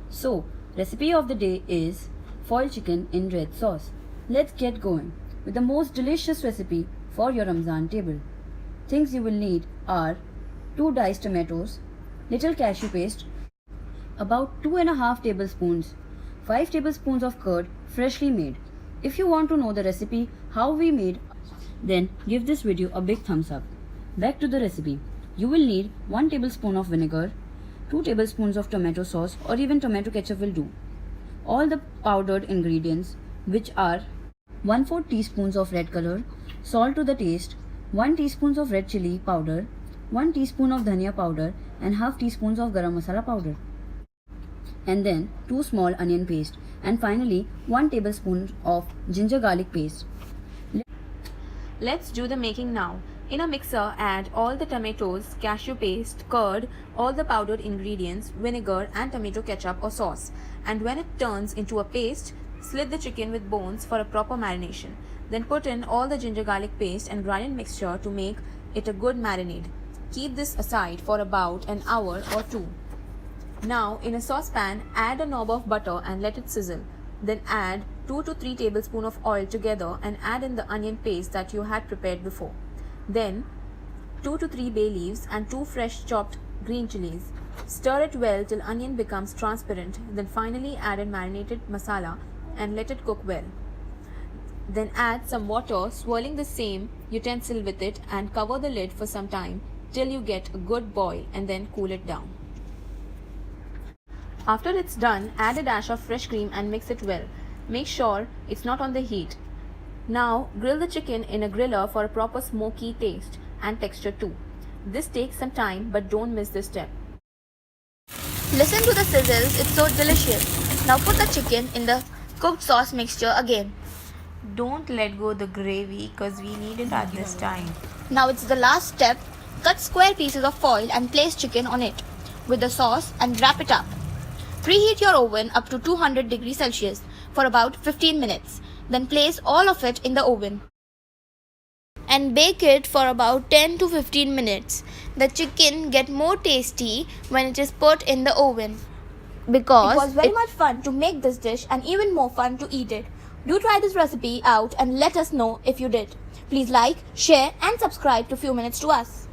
So, recipe of the day is foil chicken in red sauce. Let's get going with the most delicious recipe for your Ramzan table. Things you will need are 2 diced tomatoes, little cashew paste, about 2.5 tablespoons, 5 tablespoons of curd freshly made. If you want to know the recipe how we made, then give this video a big thumbs up. Back to the recipe. You will need 1 tablespoon of vinegar, 2 tablespoons of tomato sauce or even tomato ketchup will do. All the powdered ingredients, which are 1/4 teaspoons of red color, salt to the taste, 1 teaspoon of red chili powder, 1 teaspoon of dhania powder and half teaspoons of garam masala powder. And then 2 small onion paste, and finally 1 tablespoon of ginger garlic paste. Let's do the making now. In a mixer, add all the tomatoes, cashew paste, curd, all the powdered ingredients, vinegar and tomato ketchup or sauce. And when it turns into a paste, slit the chicken with bones for a proper marination. Then put in all the ginger garlic paste and grinded mixture to make it a good marinade. Keep this aside for about an hour or 2. Now, in a saucepan, add a knob of butter and let it sizzle. Then add 2 to 3 tablespoons of oil together and add in the onion paste that you had prepared before. Then 2 to 3 bay leaves and 2 fresh chopped green chilies. Stir it well till onion becomes transparent. Then finally add in marinated masala and let it cook well. Then add some water, swirling the same utensil with it, and cover the lid for some time till you get a good boil and then cool it down. After it's done, add a dash of fresh cream and mix it well. Make sure it's not on the heat. Now grill the chicken in a griller for a proper smoky taste and texture too. This takes some time, but don't miss this step. Listen to the sizzles, it's so delicious. Now put the chicken in the cooked sauce mixture again. Don't let go the gravy cause we need it at this time. Now it's the last step. Cut square pieces of foil and place chicken on it with the sauce and wrap it up. Preheat your oven up to 200 degrees Celsius for about 15 minutes. Then place all of it in the oven and bake it for about 10 to 15 minutes. The chicken gets more tasty when it is put in the oven because it was very much fun to make this dish and even more fun to eat it. Do try this recipe out and let us know if you did. Please like, share and subscribe to Few Minutes to Us.